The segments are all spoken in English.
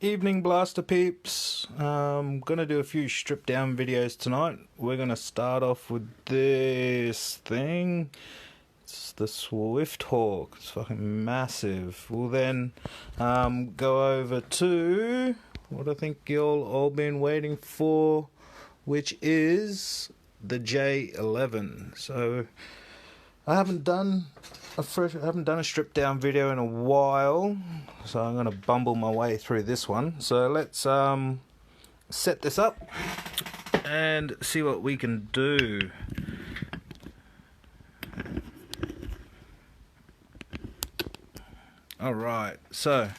Evening Blaster peeps. Gonna do a few stripped down videos tonight. We're gonna start off with this thing. It's the Swifthawk. It's fucking massive. We'll then go over to what I think you'll all been waiting for, which is the J11. So I haven't done a stripped down video in a while, so I'm gonna bumble my way through this one. So let's set this up and see what we can do. Alright, so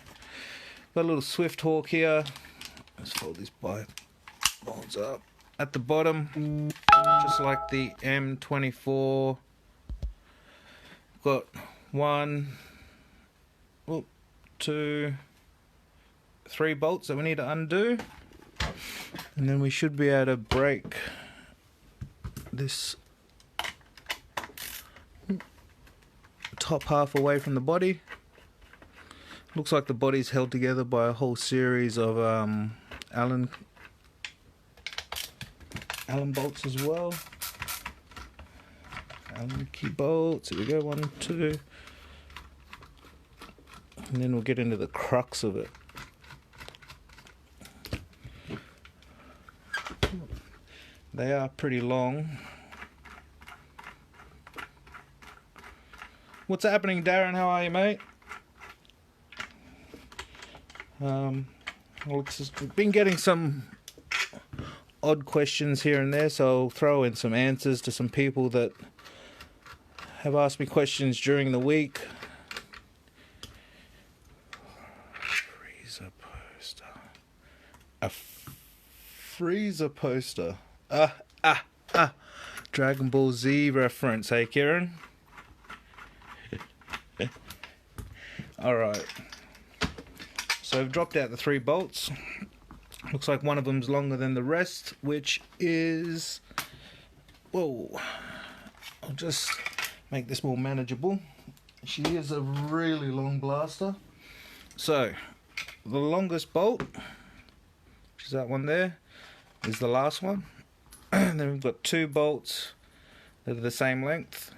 got a little Swifthawk here. Let's fold these bolts up. At the bottom, just like the M24, got 1, 2, 3 bolts that we need to undo, and then we should be able to break this top half away from the body. Looks like the body's held together by a whole series of Allen bolts as well. Allen key bolts. Here we go, 1, 2, and then we'll get into the crux of it. They are pretty long. What's happening, Darren? How are you, mate? We've been getting some odd questions here and there, so I'll throw in some answers to some people that have asked me questions during the week. Freezer poster. A freezer poster. Dragon Ball Z reference, hey Kieran? Alright. So I've dropped out the 3 bolts. Looks like one of them's longer than the rest, which is... Whoa. I'll just make this more manageable. She is a really long blaster. So, the longest bolt, which is that one there, is the last one. And then we've got 2 bolts that are the same length.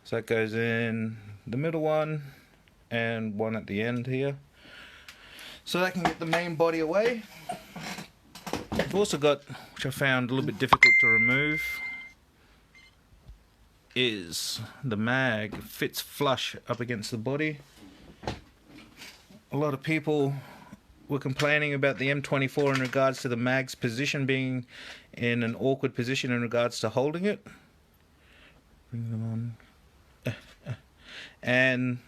So that goes in the middle one and one at the end here. So that can get the main body away. We've also got, which I found a little bit difficult to remove, is the mag. It fits flush up against the body. A lot of people were complaining about the M24 in regards to the mag's position being in an awkward position in regards to holding it. Bring them on. And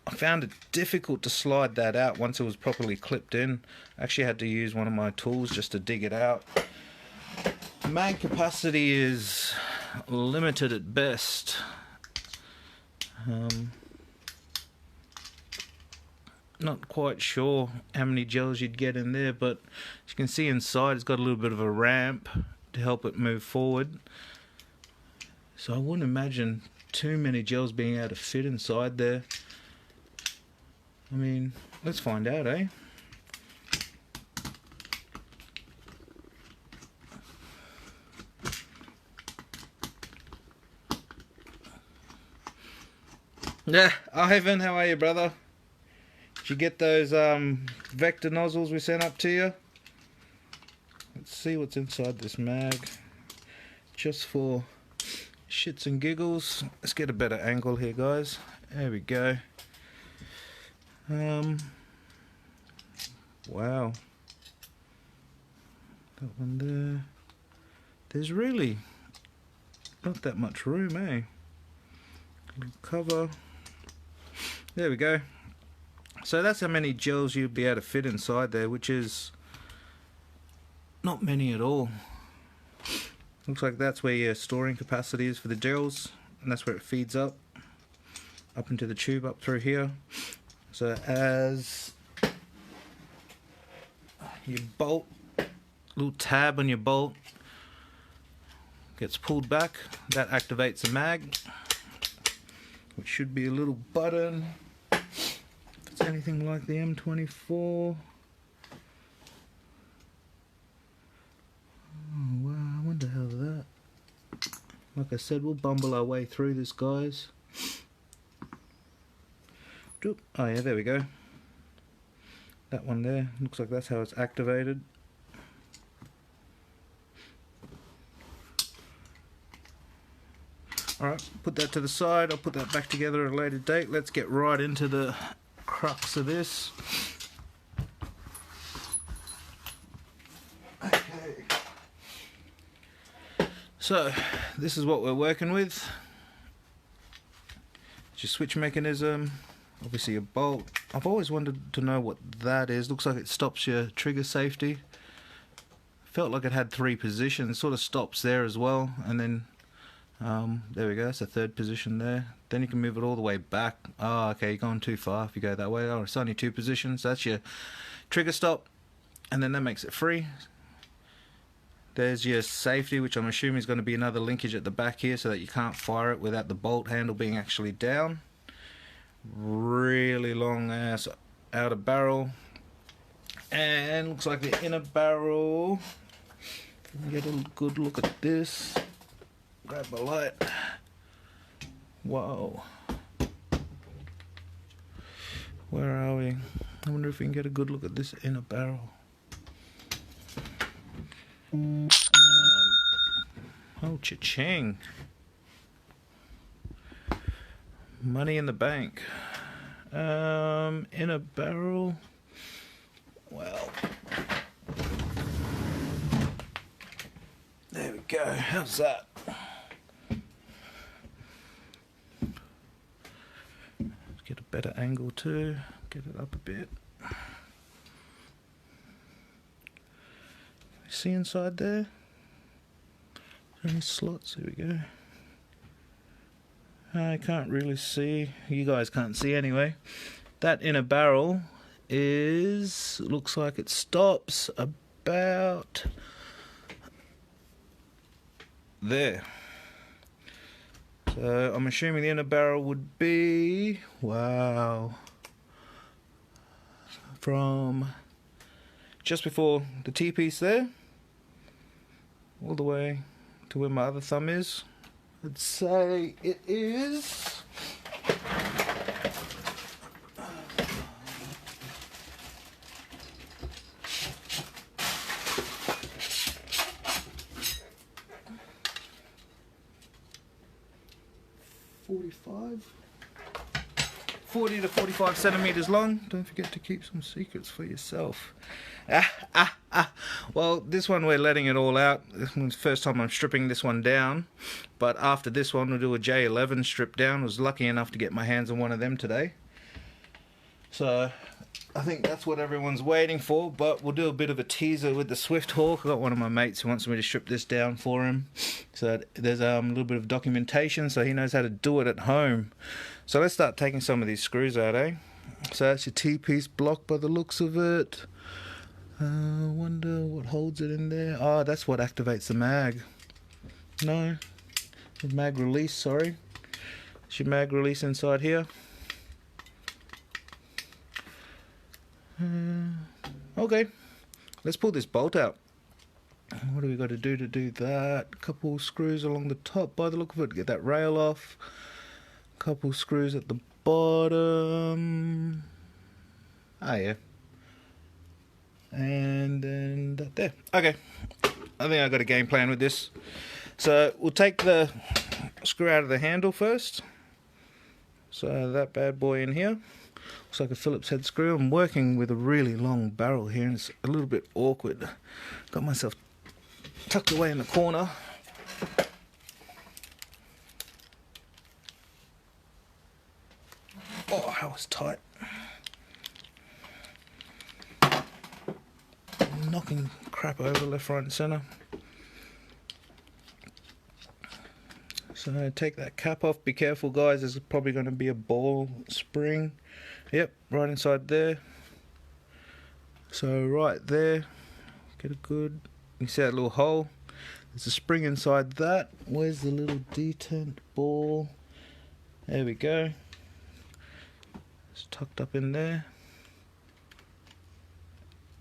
I found it difficult to slide that out once it was properly clipped in. I actually had to use one of my tools just to dig it out. Mag capacity is limited at best. Not quite sure how many gels you'd get in there, but as you can see inside, it's got a little bit of a ramp to help it move forward. So I wouldn't imagine too many gels being able to fit inside there. I mean, let's find out, eh? Yeah, Ivan, how are you, brother? Did you get those vector nozzles we sent up to you? Let's see what's inside this mag. Just for shits and giggles. Let's get a better angle here, guys. There we go. Wow. That one there. There's really not that much room, eh? Little cover. There we go. So that's how many gels you'll be able to fit inside there, which is not many at all. Looks like that's where your storing capacity is for the gels, and that's where it feeds up into the tube up through here. So as your bolt, little tab on your bolt gets pulled back, that activates the mag, which should be a little button. If it's anything like the M24. Oh wow, I wonder how that. Like I said, we'll bumble our way through this, guys. Oh yeah, there we go. That one there, looks like that's how it's activated. Alright, put that to the side. I'll put that back together at a later date. Let's get right into the crux of this. Okay. So, this is what we're working with. It's your switch mechanism. Obviously a bolt. I've always wanted to know what that is. Looks like it stops your trigger safety. Felt like it had 3 positions. Sort of stops there as well, and then there we go, that's the 3rd position there. Then you can move it all the way back. Oh, okay, you're going too far if you go that way. Oh, it's only 2 positions. That's your trigger stop, and then that makes it free. There's your safety, which I'm assuming is going to be another linkage at the back here so that you can't fire it without the bolt handle being actually down. Really long ass outer barrel, and looks like the inner barrel. Get a good look at this. Grab my light. Whoa. Where are we? I wonder if we can get a good look at this inner barrel. Oh, cha-ching. Money in the bank. Inner barrel. Well. There we go. How's that? Get a better angle too. Get it up a bit. See inside there? Is there any slots? Here we go. I can't really see. You guys can't see anyway. That inner barrel is, looks like it stops about there. So I'm assuming the inner barrel would be, wow, from just before the T-piece there, all the way to where my other thumb is. I'd say it is $45, 40 to 45 centimeters long. Don't forget to keep some secrets for yourself. Well, this one we're letting it all out. This one's the first time I'm stripping this one down, but after this one we'll do a J11 strip down. I was lucky enough to get my hands on one of them today, so I think that's what everyone's waiting for. But we'll do a bit of a teaser with the Swift Hawk. I got one of my mates who wants me to strip this down for him, so there's a little bit of documentation so he knows how to do it at home. So let's start taking some of these screws out, eh? So that's your T-piece block by the looks of it. Wonder what holds it in there. Oh, that's what activates the mag. No, the mag release, sorry. It's your mag release inside here. Okay, let's pull this bolt out. What do we got to do that? A couple screws along the top by the look of it, get that rail off. A couple screws at the bottom. Ah, yeah. And then that there. Okay, I think I got a game plan with this. So we'll take the screw out of the handle first. So that bad boy in here. Looks like a Phillips head screw. I'm working with a really long barrel here and it's a little bit awkward. Got myself tucked away in the corner. Oh, that was tight. Knocking crap over left, right and centre. So take that cap off. Be careful guys, there's probably going to be a ball spring. Yep, right inside there. So right there, get a good, you see that little hole? There's a spring inside that. Where's the little detent ball? There we go. It's tucked up in there.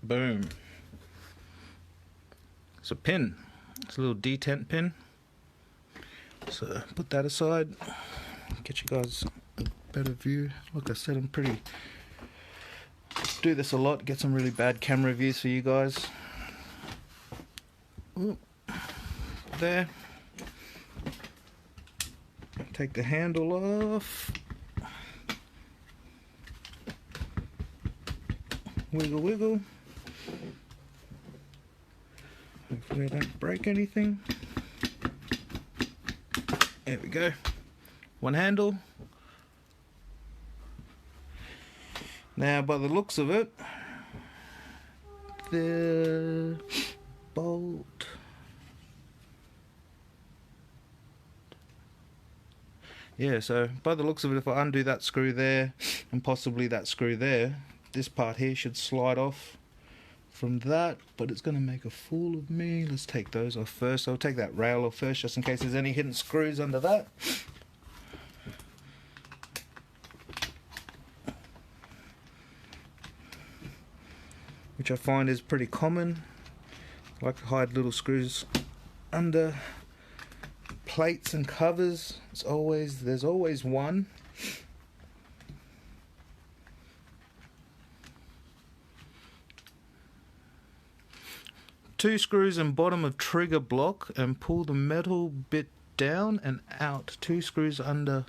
Boom. It's a pin. It's a little detent pin. So put that aside. Get you guys a better view. Like I said, I'm pretty... do this a lot. Get some really bad camera views for you guys. Ooh. There. Take the handle off. Wiggle, wiggle. Hopefully I don't break anything. There we go. One handle. Now, by the looks of it, the bolt... yeah, so by the looks of it, if I undo that screw there and possibly that screw there, this part here should slide off from that, but it's going to make a fool of me. Let's take those off first. I'll take that rail off first just in case there's any hidden screws under that. Which I find is pretty common. I like to hide little screws under plates and covers. There's always one. Two screws in bottom of trigger block and pull the metal bit down and out. Two screws under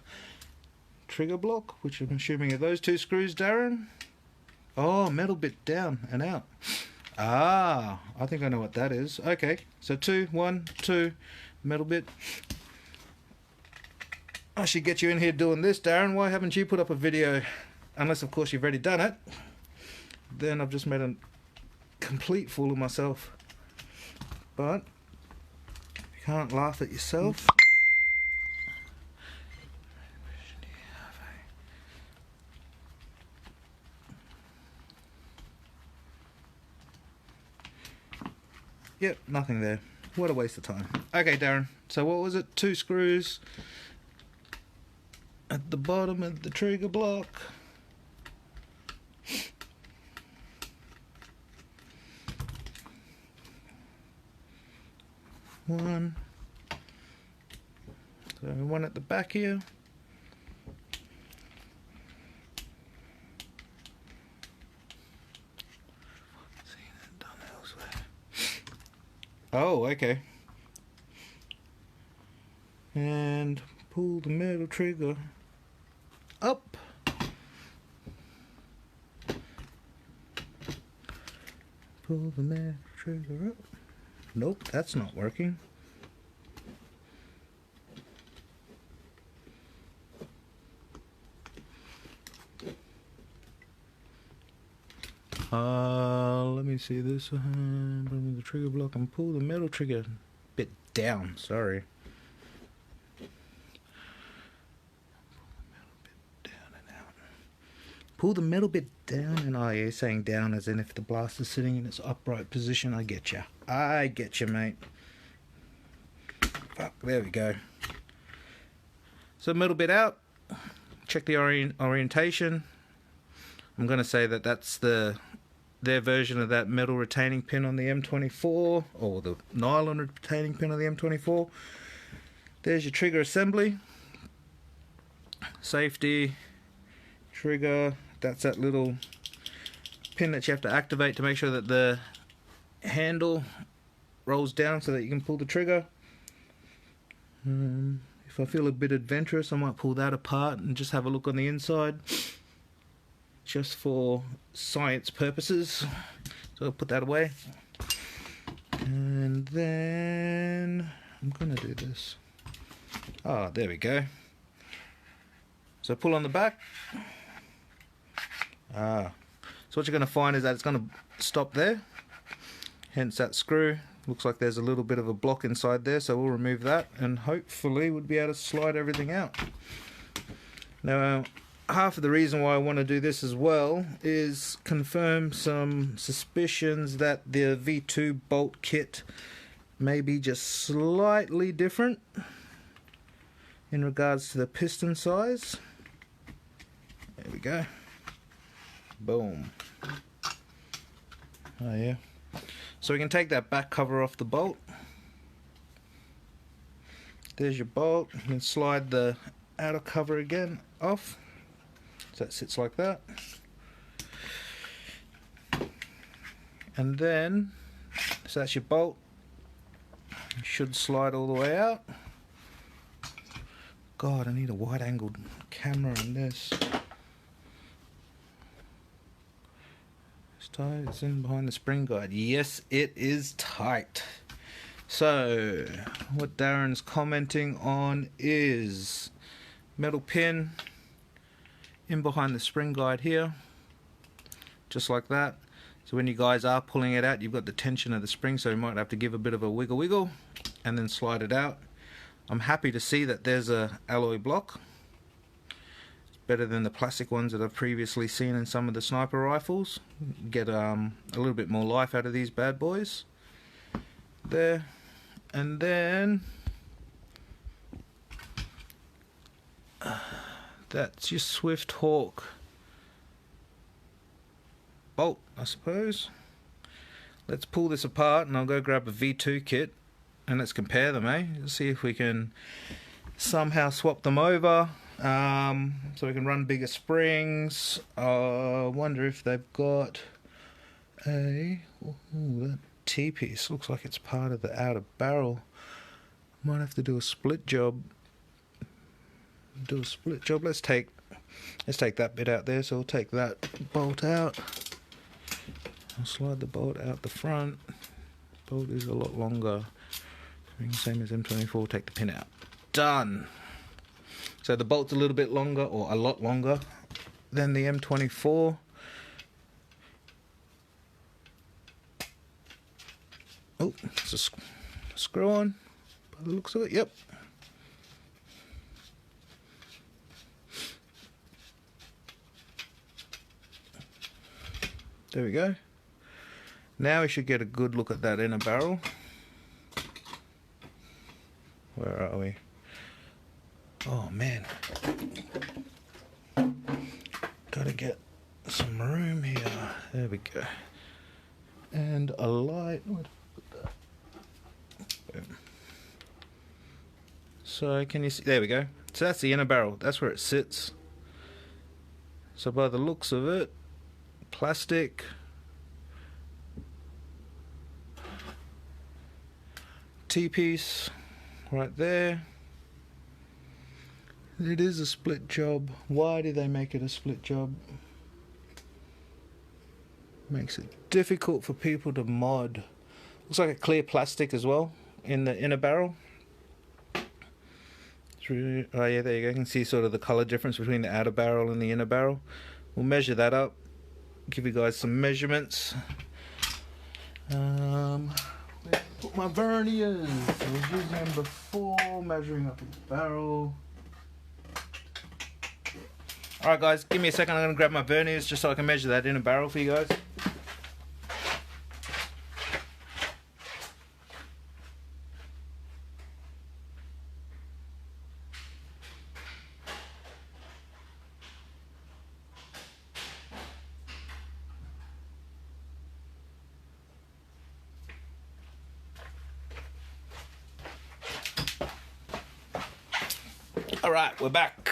trigger block, which I'm assuming are those two screws, Darren. Oh, metal bit down and out. Ah, I think I know what that is. Okay, so 2, 1, 2, metal bit. I should get you in here doing this, Darren. Why haven't you put up a video? Unless, of course, you've already done it. Then I've just made a complete fool of myself. But you can't laugh at yourself. Yep, nothing there. What a waste of time. Okay, Darren. So what was it? 2 screws at the bottom of the trigger block. One. So one at the back here. Oh, okay. And pull the metal trigger up. Pull the metal trigger up. Nope, that's not working. Let me see this. Bring the trigger block and pull the metal trigger bit down. Sorry. Pull the metal bit down and oh, yeah, saying down as in if the blast is sitting in its upright position. I get you. I get you, mate. Fuck, there we go. So metal bit out. Check the orientation. I'm going to say that that's their version of that metal retaining pin on the M24, or the nylon retaining pin on the M24. There's your trigger assembly. Safety, trigger. That's that little pin that you have to activate to make sure that the handle rolls down so that you can pull the trigger. If I feel a bit adventurous, I might pull that apart and just have a look on the inside, just for science purposes. So I'll put that away. And then I'm gonna do this. Ah, there we go. So pull on the back. So what you're going to find is that it's going to stop there. Hence that screw. Looks like there's a little bit of a block inside there, so we'll remove that and hopefully we'll be able to slide everything out. Now, half of the reason why I want to do this as well is confirm some suspicions that the V2 bolt kit may be just slightly different in regards to the piston size. There we go. Boom. Oh yeah. So we can take that back cover off the bolt. There's your bolt. You can slide the outer cover again off. So that sits like that. And then, so that's your bolt. It should slide all the way out. God, I need a wide angled camera on this. It's tight, it's in behind the spring guide. Yes, it is tight. So, what Darren's commenting on is metal pin in behind the spring guide here, just like that. So when you guys are pulling it out, you've got the tension of the spring, so you might have to give a bit of a wiggle and then slide it out. I'm happy to see that there's a alloy block. It's better than the plastic ones that I've previously seen in some of the sniper rifles. Get a little bit more life out of these bad boys. There. And then that's your Swift Hawk bolt, I suppose. Let's pull this apart and I'll go grab a V2 kit and let's compare them, Let's see if we can somehow swap them over, so we can run bigger springs. I wonder if they've got a... that T-piece looks like it's part of the outer barrel. Might have to do a split job. Let's take that bit out there. So I'll take that bolt out. I'll slide the bolt out the front. Bolt is a lot longer. Same as M24. Take the pin out. Done. So the bolt's a little bit longer, or a lot longer than the M24. Oh, it's a screw on by the looks of it. Yep. There we go. Now we should get a good look at that inner barrel. Where are we? Oh man. Gotta get some room here. There we go. And a light. So can you see? There we go. So that's the inner barrel. That's where it sits. So by the looks of it, plastic, T-piece right there. It is a split job. Why do they make it a split job? Makes it difficult for people to mod. Looks like a clear plastic as well in the inner barrel. Really, oh yeah, there you go. You can see sort of the color difference between the outer barrel and the inner barrel. We'll measure that up. Give you guys some measurements. Where put my verniers? I was using them before, measuring up the barrel. Alright guys, give me a second. I'm going to grab my verniers just so I can measure that inner barrel for you guys. Alright, we're back.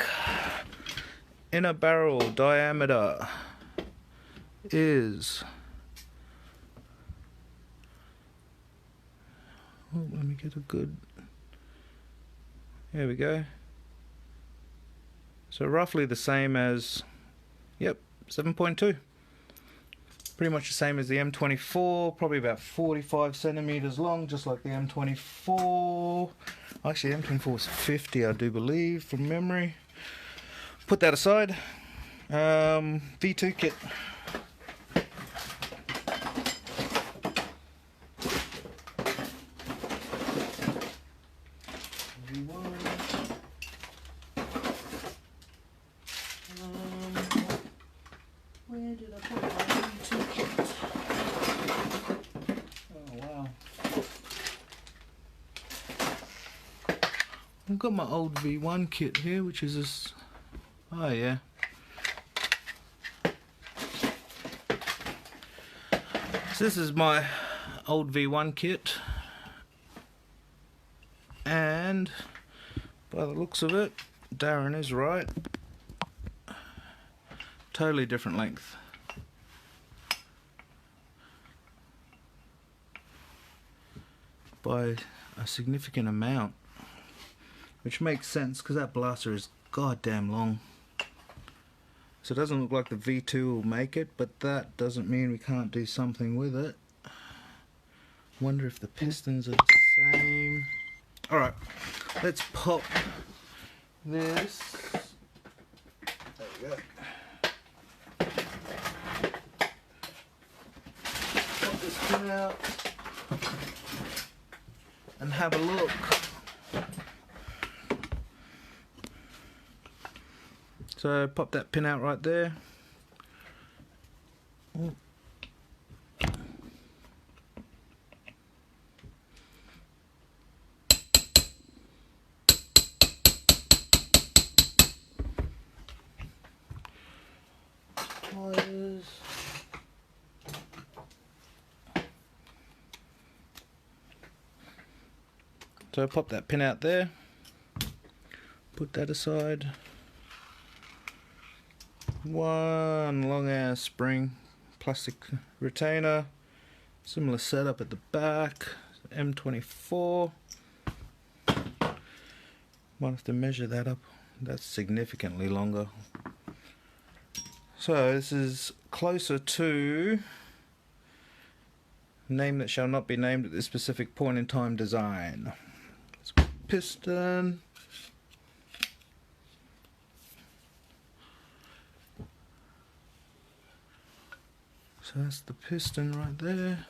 Inner barrel diameter is... oh, let me get a good... there we go. So roughly the same as... yep, 7.2. Pretty much the same as the M24, probably about 45 centimeters long, just like the M24. Actually, the M24 is 50, I do believe, from memory. Put that aside. V2 kit. Where did I put my V2 kit? Oh wow. I've got my old V1 kit here, which is this. Oh yeah. So this is my old V1 kit, and by the looks of it, Darren is right. Totally different length. By a significant amount, which makes sense because that blaster is goddamn long. So it doesn't look like the V2 will make it, but that doesn't mean we can't do something with it. Wonder if the pistons are the same. Alright, let's pop this. There we go. Pop this pin out and have a look. So pop that pin out right there. Ooh. Pliers. So pop that pin out there. Put that aside. One long ass spring, plastic retainer, similar setup at the back, M24. Might have to measure that up, that's significantly longer. So this is closer to name that shall not be named at this specific point in time design. Piston. So that's the piston right there.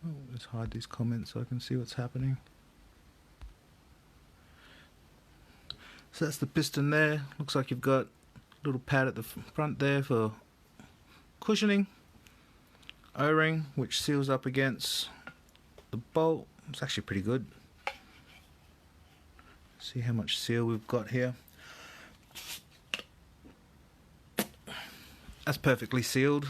Oh, let's hide these comments so I can see what's happening. So that's the piston there. Looks like you've got a little pad at the front there for cushioning. O-ring, which seals up against the bolt. It's actually pretty good. See how much seal we've got here. That's perfectly sealed.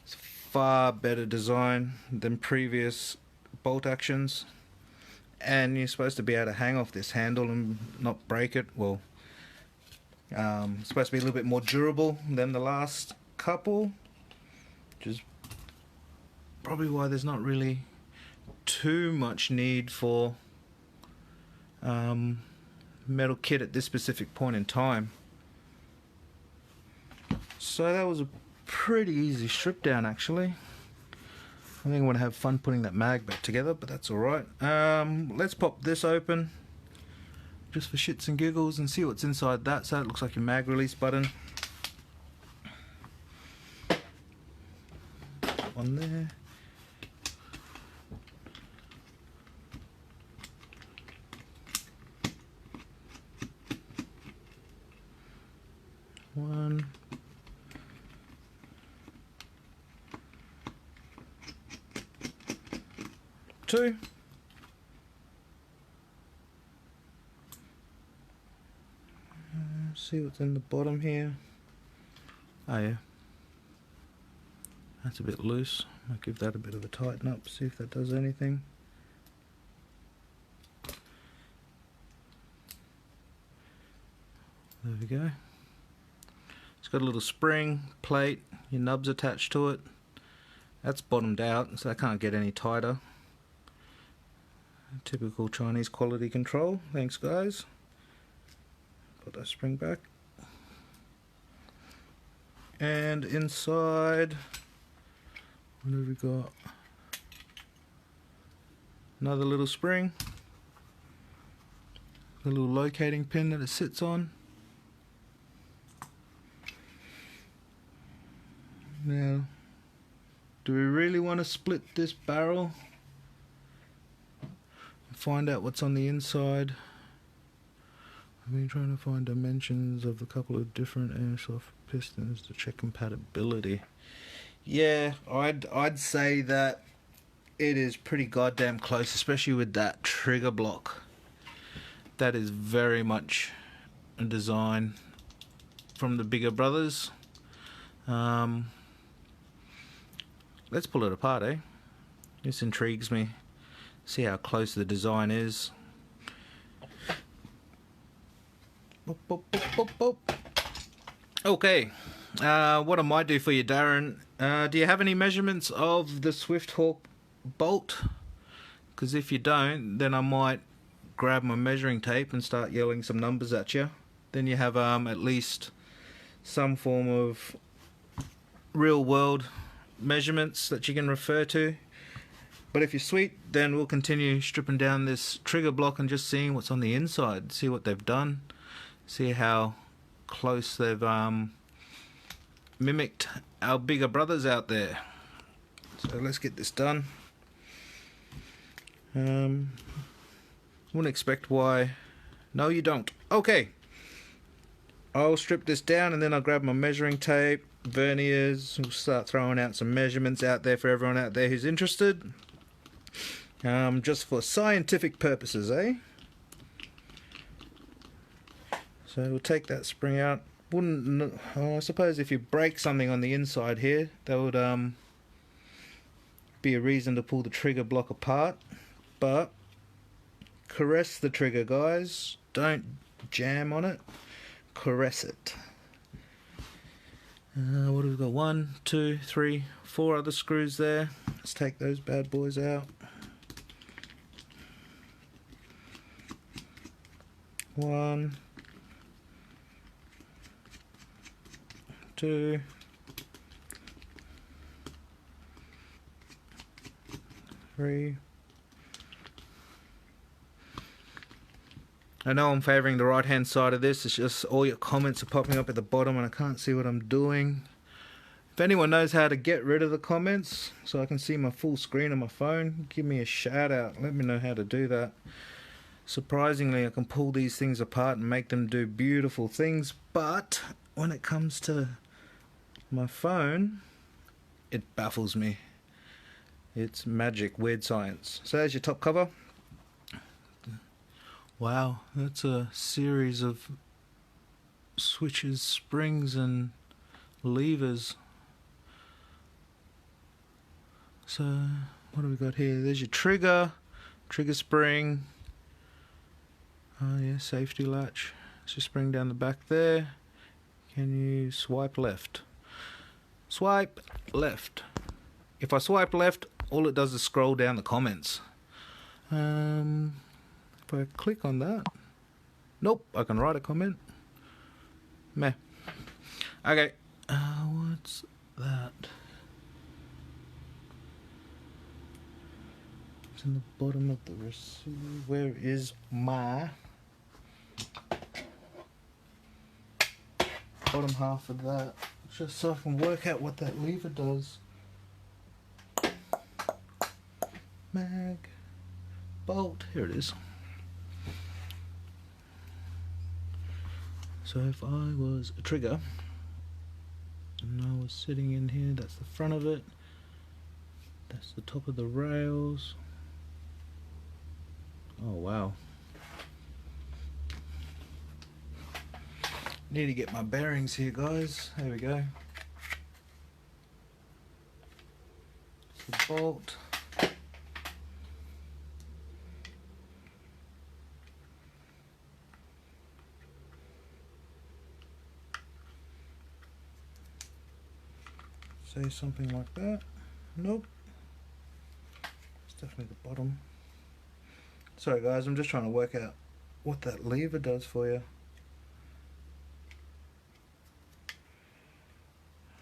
It's far better design than previous bolt actions, and you're supposed to be able to hang off this handle and not break it. Well, it's supposed to be a little bit more durable than the last couple, which is probably why there's not really too much need for metal kit at this specific point in time. So that was a pretty easy strip down actually. I think I'm gonna have fun putting that mag back together, but that's alright. Let's pop this open just for shits and giggles and see what's inside that. So it looks like your mag release button. On there. One. Two. See what's in the bottom here. Oh yeah, that's a bit loose. I'll give that a bit of a tighten up, see if that does anything. There we go. It's got a little spring plate, your nub's attached to it. That's bottomed out, so I can't get any tighter. Typical Chinese quality control. Thanks guys. Put that spring back. And inside, what have we got? Another little spring. A little locating pin that it sits on. Now, do we really want to split this barrel? Find out what's on the inside. I've been trying to find dimensions of a couple of different airsoft pistons to check compatibility. Yeah, I'd say that it is pretty goddamn close, especially with that trigger block. That is very much a design from the bigger brothers. Let's pull it apart, eh? This intrigues me. See how close the design is. Boop, boop, boop, boop, boop. Okay, what I might do for you, Darren, do you have any measurements of the Swifthawk bolt? Because if you don't, then I might grab my measuring tape and start yelling some numbers at you. Then you have at least some form of real world measurements that you can refer to. But if you're sweet, then we'll continue stripping down this trigger block and just seeing what's on the inside, see what they've done, see how close they've mimicked our bigger brothers out there. So let's get this done. Wouldn't expect why. No, you don't. Okay, I'll strip this down and then I'll grab my measuring tape, verniers. We'll start throwing out some measurements out there for everyone out there who's interested. Just for scientific purposes, eh? So we'll take that spring out. I suppose if you break something on the inside here, that would be a reason to pull the trigger block apart. But caress the trigger, guys. Don't jam on it. Caress it. What have we got? 1, 2, 3, 4 other screws there. Let's take those bad boys out. 1, 2, 3. I know I'm favouring the right hand side of this. It's just all your comments are popping up at the bottom and I can't see what I'm doing. If anyone knows how to get rid of the comments so I can see my full screen on my phone, give me a shout out. Let me know how to do that. Surprisingly, I can pull these things apart and make them do beautiful things, but when it comes to my phone, it baffles me. It's magic, weird science. So there's your top cover. Wow, that's a series of switches, springs and levers. So what do we got here? There's your trigger spring. Oh yeah, safety latch. Let's just bring down the back there. Can you swipe left? Swipe left. If I swipe left, all it does is scroll down the comments. If I click on that, nope, I can write a comment. Meh. Okay, what's that? It's in the bottom of the receiver. Where is my bottom half of that? Just so I can work out what that lever does. Mag, bolt, here it is. So if I was a trigger and I was sitting in here, that's the front of it, that's the top of the rails. Oh wow. Need to get my bearings here, guys. There we go. It's the bolt. Say something like that. Nope. It's definitely the bottom. Sorry guys, I'm just trying to work out what that lever does for you.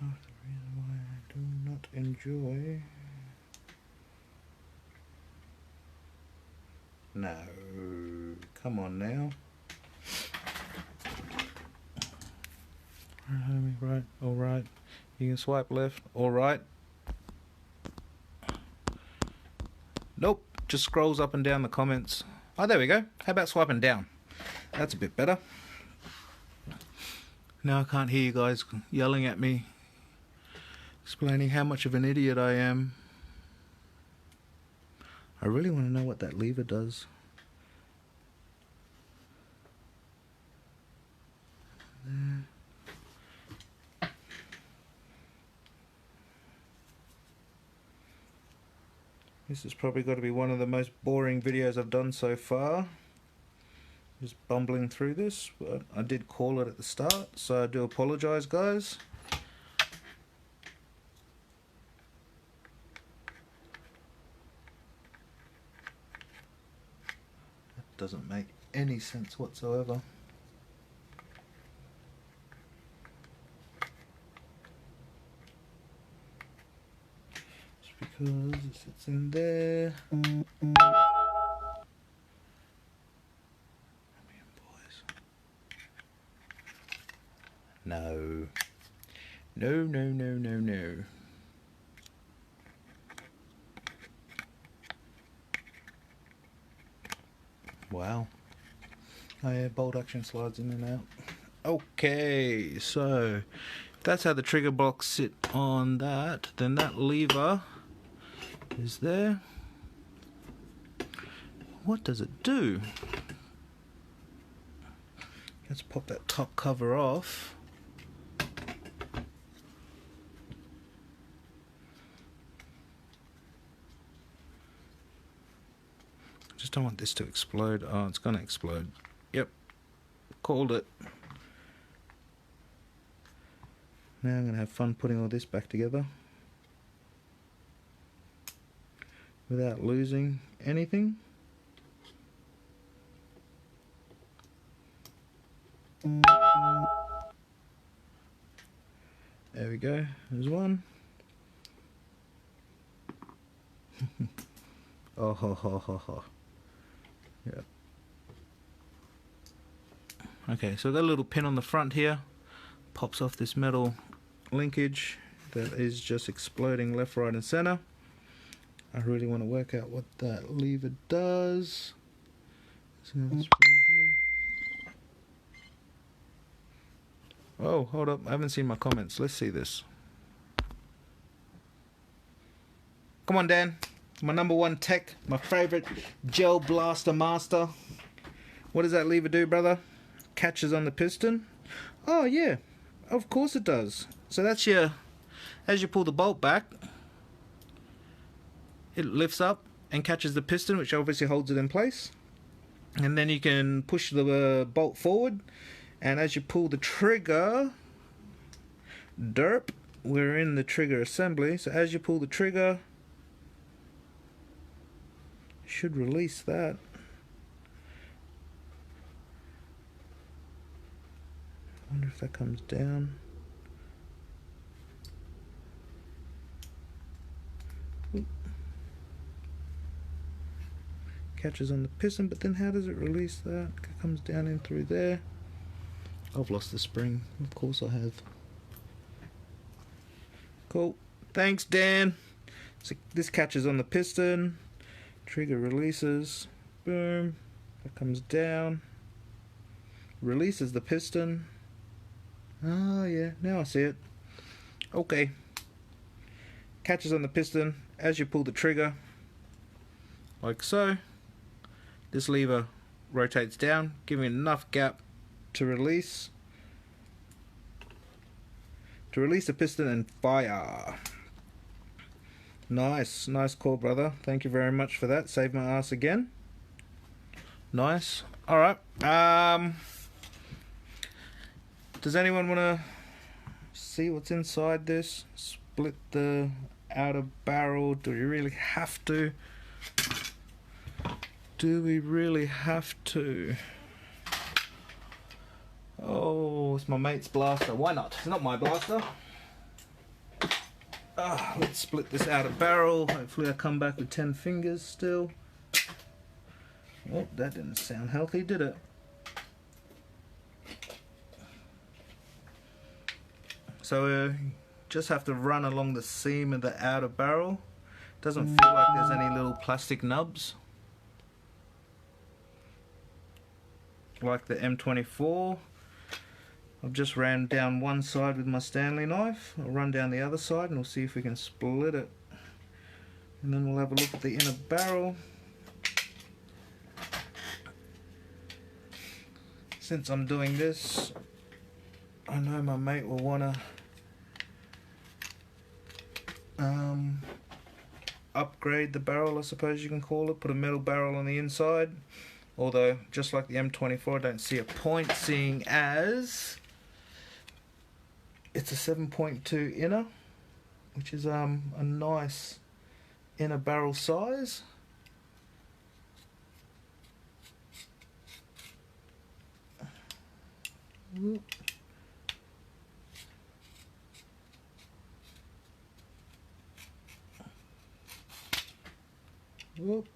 Half the reason why I do not enjoy. No, come on now. Right, alright. You can swipe left, alright. Nope, just scrolls up and down the comments. Oh, there we go. How about swiping down? That's a bit better. Now I can't hear you guys yelling at me, explaining how much of an idiot I am. I really want to know what that lever does. There. This has probably got to be one of the most boring videos I've done so far. Just bumbling through this, but I did call it at the start, so I do apologise, guys. That doesn't make any sense whatsoever. Just because it sits in there. No. No, no, no, no, no. Wow. Oh yeah, bolt action slides in and out. Okay, so if that's how the trigger blocks sit on that, then that lever is there. What does it do? Let's pop that top cover off. Just don't want this to explode. Oh, it's gonna explode. Yep, called it. Now I'm gonna have fun putting all this back together without losing anything. There we go, there's one. Oh ho ho ho ho. Yeah. Okay, so I've got a little pin on the front here. Pops off this metal linkage that is just exploding left, right and center. I really want to work out what that lever does. Oh, hold up, I haven't seen my comments. Let's see this. Come on, Dan. My number one tech, my favorite gel blaster master. What does that lever do, brother? Catches on the piston. Oh yeah, of course it does. So that's your, as you pull the bolt back, it lifts up and catches the piston, which obviously holds it in place. And then you can push the bolt forward, and as you pull the trigger, derp, we're in the trigger assembly. So as you pull the trigger, should release that. I wonder if that comes down. Oop. Catches on the piston, but then how does it release that? It comes down in through there. I've lost the spring. Of course I have. Cool. Thanks, Dan. So this catches on the piston. Trigger releases, boom, that comes down, releases the piston. Oh yeah, now I see it. Okay, catches on the piston as you pull the trigger, like so. This lever rotates down, giving enough gap to release the piston and fire. Nice, nice call, brother. Thank you very much for that. Saved my ass again. Nice. All right. Does anyone want to see what's inside this? Split the outer barrel. Do we really have to? Do we really have to? Oh, it's my mate's blaster. Why not? It's not my blaster. Let's split this outer barrel. Hopefully I come back with 10 fingers still. Oh, that didn't sound healthy, did it? So just have to run along the seam of the outer barrel. Doesn't feel like there's any little plastic nubs like the M24. I've just ran down one side with my Stanley knife. I'll run down the other side and we'll see if we can split it. And then we'll have a look at the inner barrel. Since I'm doing this, I know my mate will want to upgrade the barrel, I suppose you can call it, put a metal barrel on the inside. Although, just like the M24, I don't see a point, seeing as it's a 7.2 inner, which is a nice inner barrel size. Whoop. Whoop.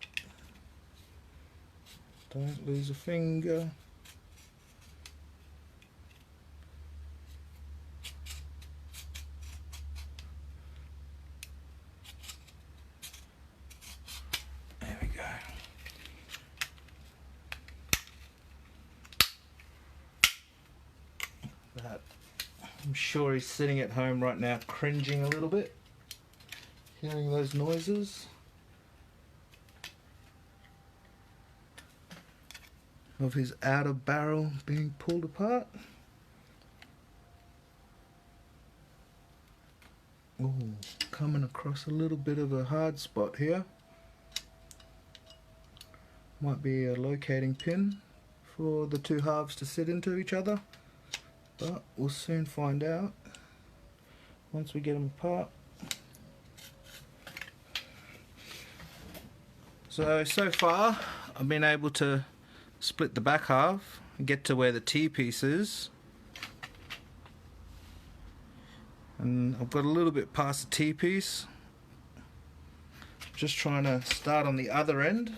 Don't lose a finger. There we go. That. I'm sure he's sitting at home right now cringing a little bit, hearing those noises of his outer barrel being pulled apart. Ooh, coming across a little bit of a hard spot here. Might be a locating pin for the two halves to sit into each other, but we'll soon find out once we get them apart. So far I've been able to split the back half and get to where the T-piece is, and I've got a little bit past the T-piece. Just trying to start on the other end.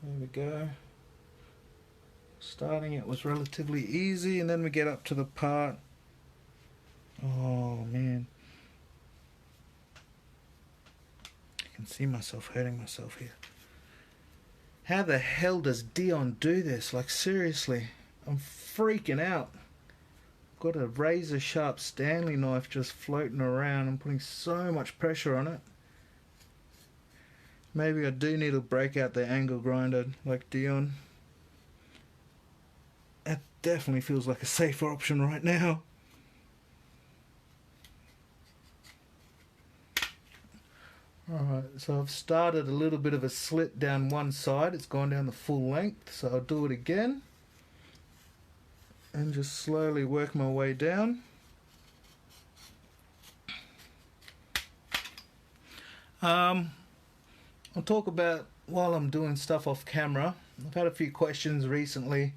There we go. Starting it was relatively easy, and then we get up to the part. Oh man, I can see myself hurting myself here. How the hell does Dion do this? Like seriously, I'm freaking out. Got a razor sharp Stanley knife just floating around. I'm putting so much pressure on it. Maybe I do need to break out the angle grinder like Dion. That definitely feels like a safer option right now. Alright, so I've started a little bit of a slit down one side. It's gone down the full length, so I'll do it again. And just slowly work my way down. I'll talk about while I'm doing stuff off camera. I've had a few questions recently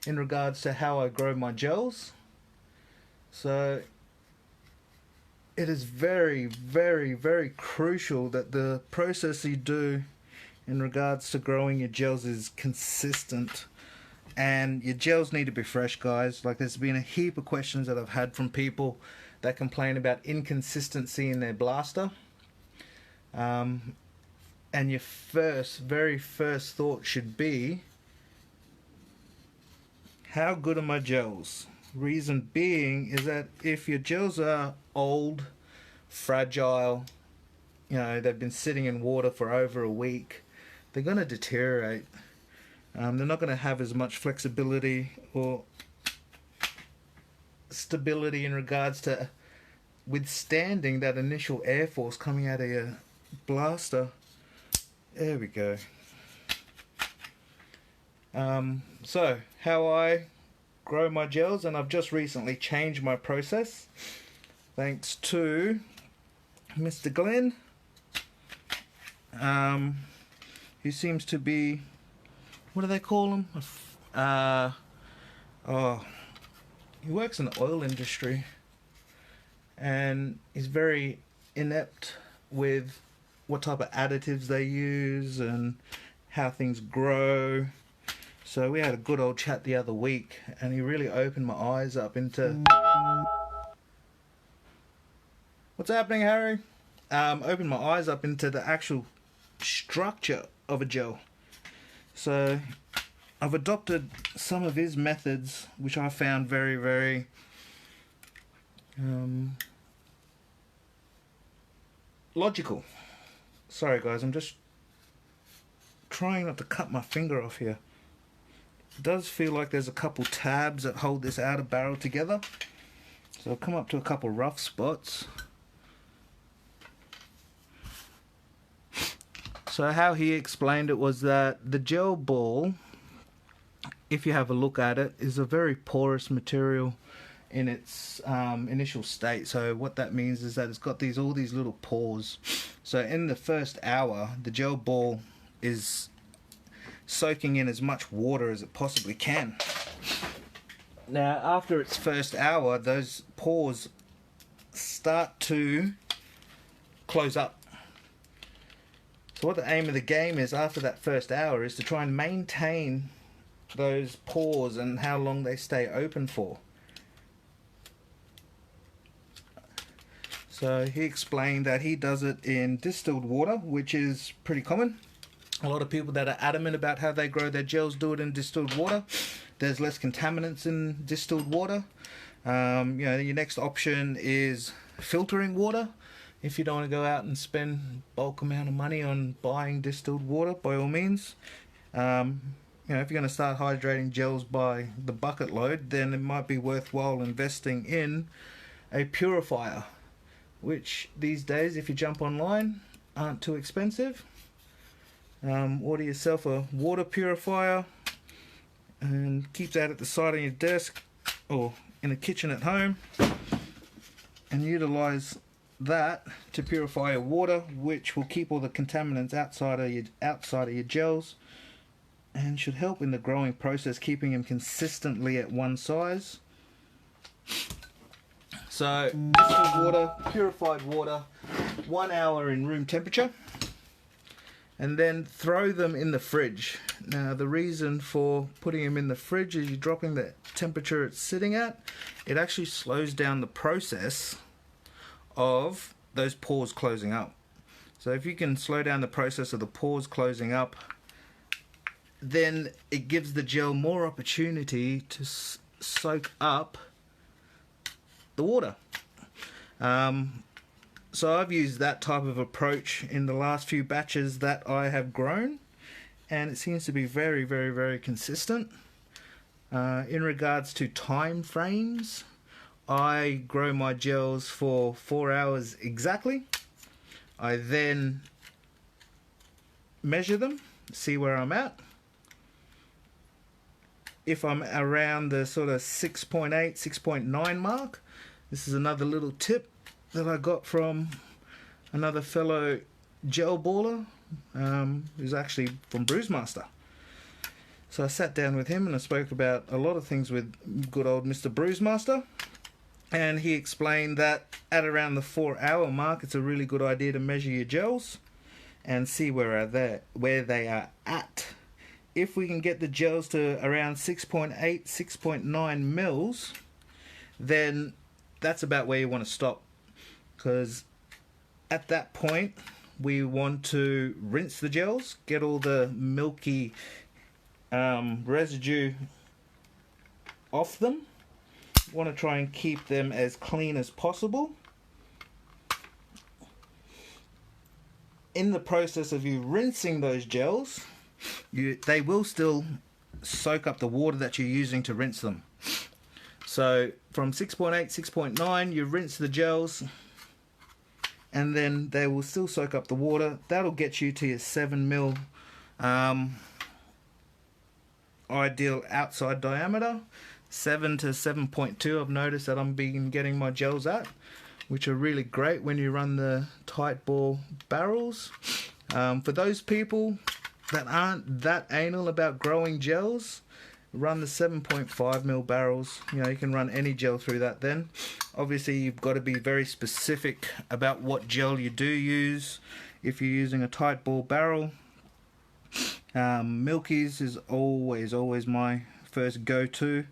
in regards to how I grow my gels. So it is very, very, very crucial that the process you do in regards to growing your gels is consistent. And your gels need to be fresh, guys. Like, there's been a heap of questions that I've had from people that complain about inconsistency in their blaster. And your very first thought should be, how good are my gels? Reason being is that if your gels are old, fragile, you know, they've been sitting in water for over a week, they're going to deteriorate. They're not going to have as much flexibility or stability in regards to withstanding that initial air force coming out of your blaster. There we go. So how I grow my gels, and I've just recently changed my process thanks to Mr. Glenn, who seems to be, what do they call him? He works in the oil industry and he's very inept with what type of additives they use and how things grow. So we had a good old chat the other week, and he really opened my eyes up into... What's happening, Harry? Opened my eyes up into the actual structure of a gel. So I've adopted some of his methods, which I found very, very logical. Sorry guys, I'm just trying not to cut my finger off here. It does feel like there's a couple tabs that hold this outer barrel together. So I'll come up to a couple rough spots. So how he explained it was that the gel ball, if you have a look at it, is a very porous material in its initial state. So what that means is that it's got all these little pores. So in the first hour, the gel ball is soaking in as much water as it possibly can. Now, after its first hour, those pores start to close up. So what the aim of the game is after that first hour is to try and maintain those pores and how long they stay open for. So he explained that he does it in distilled water, which is pretty common. A lot of people that are adamant about how they grow their gels do it in distilled water. There's less contaminants in distilled water. Your next option is filtering water. If you don't want to go out and spend bulk amount of money on buying distilled water, by all means. If you're going to start hydrating gels by the bucket load, then it might be worthwhile investing in a purifier, which these days, if you jump online, aren't too expensive. Order yourself a water purifier and keep that at the side of your desk or in the kitchen at home, and utilize that to purify your water, which will keep all the contaminants outside of your gels and should help in the growing process, keeping them consistently at one size. So distilled water, purified water, 1 hour in room temperature, and then throw them in the fridge. Now the reason for putting them in the fridge is you're dropping the temperature it's sitting at. It actually slows down the process of those pores closing up. So if you can slow down the process of the pores closing up, then it gives the gel more opportunity to soak up the water. So I've used that type of approach in the last few batches that I have grown, and it seems to be very, very, very consistent. In regards to time frames, I grow my gels for 4 hours exactly. I then measure them, see where I'm at. If I'm around the sort of 6.8, 6.9 mark, this is another little tip that I got from another fellow gel baller, who's actually from Bruisemaster. So I sat down with him and I spoke about a lot of things with good old Mr. Bruisemaster. And he explained that at around the 4 hour mark, it's a really good idea to measure your gels and see where they are at. If we can get the gels to around 6.8, 6.9 mils, then that's about where you want to stop. Because at that point, we want to rinse the gels, get all the milky residue off them. Want to try and keep them as clean as possible. In the process of you rinsing those gels, they will still soak up the water that you're using to rinse them. So from 6.8, 6.9, you rinse the gels, and then they will still soak up the water. That'll get you to your 7 mil ideal outside diameter. 7 to 7.2 I've noticed that I'm getting my gels at, which are really great when you run the tight bore barrels. For those people that aren't that anal about growing gels, run the 7.5 mil barrels. You can run any gel through that then. Obviously you've got to be very specific about what gel you do use. If you're using a tight bore barrel, Milky's is always my first go-to.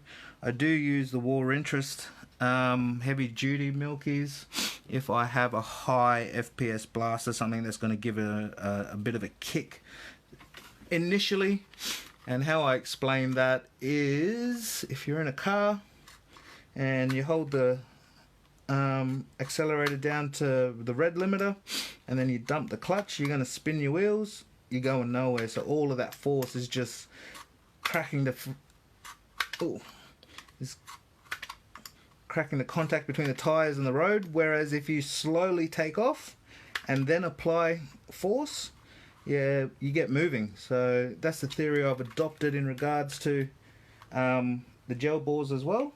I do use the War Interest heavy duty Milky's if I have a high FPS blaster, something that's going to give it a bit of a kick initially. And how I explain that is, if you're in a car and you hold the accelerator down to the red limiter and then you dump the clutch, you're going to spin your wheels, you're going nowhere. So all of that force is just cracking is cracking the contact between the tires and the road, whereas if you slowly take off and then apply force, yeah, you get moving. So that's the theory I've adopted in regards to the gel balls as well.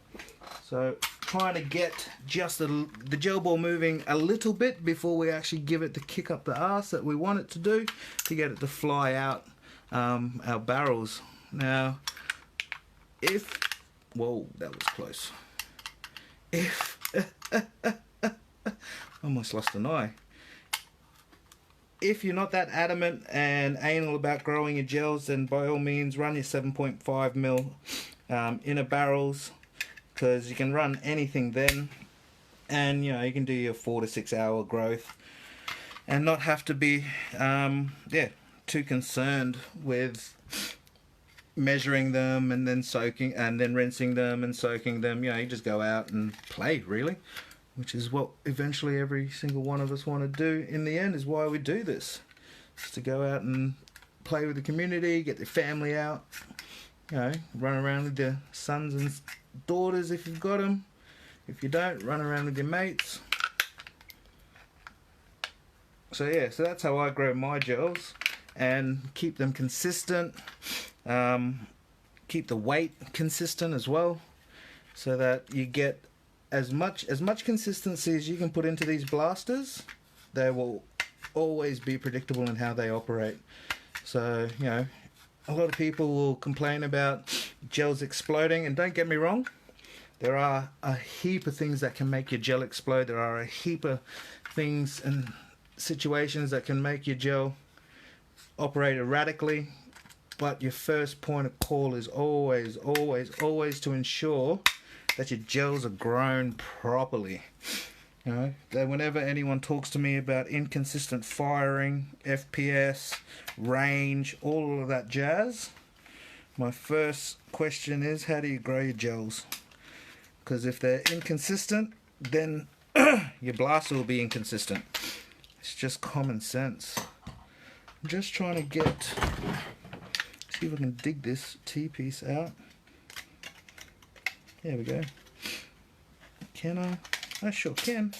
So trying to get just the gel ball moving a little bit before we actually give it the kick up the arse that we want it to do, to get it to fly out our barrels. Now, if, whoa, that was close. If, almost lost an eye. If you're not that adamant and anal about growing your gels, then by all means run your 7.5 mil inner barrels, because you can run anything then, and you know, you can do your 4 to 6 hour growth and not have to be too concerned with measuring them and then soaking and then rinsing them and soaking them. You know, you just go out and play, really, which is what eventually every single one of us want to do in the end, is why we do this. Just to go out and play with the community, get the family out, you know, run around with your sons and daughters if you've got them. If you don't, run around with your mates. So yeah, so that's how I grow my gels and keep them consistent. Keep the weight consistent as well, so that you get as much consistency as you can put into these blasters. They will always be predictable in how they operate. So, you know, a lot of people will complain about gels exploding, and don't get me wrong, there are a heap of things that can make your gel explode. There are a heap of things and situations that can make your gel operate erratically. But your first point of call is always to ensure that your gels are grown properly. You know, that whenever anyone talks to me about inconsistent firing, FPS, range, all of that jazz, my first question is, how do you grow your gels? Because if they're inconsistent, then your blaster will be inconsistent. It's just common sense. I'm just trying to get... see if I can dig this T-piece out. There we go. Can I? I sure can.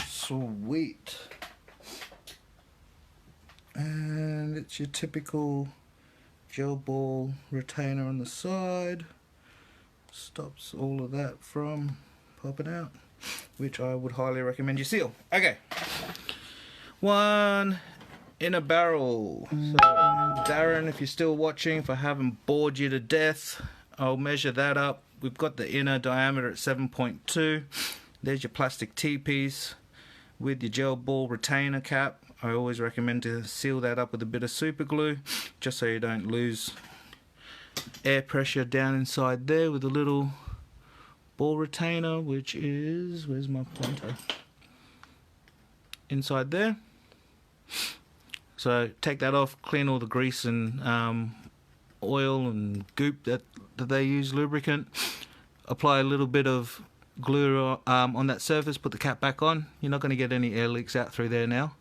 Sweet. And it's your typical gel ball retainer on the side. Stops all of that from popping out, which I would highly recommend you seal. Okay. One in a barrel. So, Darren, if you're still watching, if I haven't bored you to death, I'll measure that up. We've got the inner diameter at 7.2. There's your plastic T-piece with your gel ball retainer cap. I always recommend to seal that up with a bit of super glue, just so you don't lose air pressure down inside there with a little ball retainer, which is, where's my pointer? Inside there. So take that off, clean all the grease and oil and goop that they use, lubricant. Apply a little bit of glue on that surface, put the cap back on. You're not going to get any air leaks out through there now,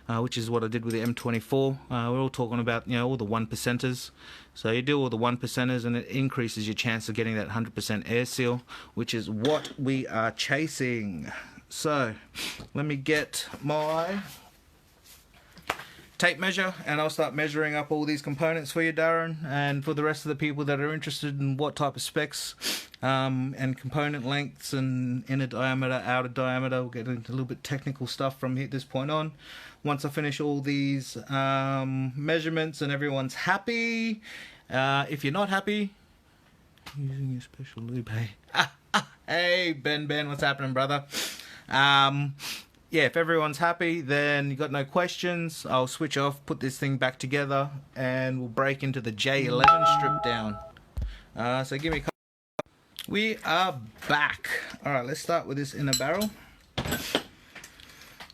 which is what I did with the M24. We're all talking about, you know, all the 1%ers. So you do all the 1%ers and it increases your chance of getting that 100% air seal, which is what we are chasing. So let me get my tape measure and I'll start measuring up all these components for you, Darren, and for the rest of the people that are interested in what type of specs and component lengths and inner diameter, outer diameter. We'll get into a little bit technical stuff from here, this point on. Once I finish all these measurements and everyone's happy, if you're not happy, using your special lube, hey, hey Ben, what's happening, brother? Yeah, if everyone's happy, then you got no questions, I'll switch off, put this thing back together, and we'll break into the J11 strip down. So give me a couple. We are back. Alright, let's start with this inner barrel.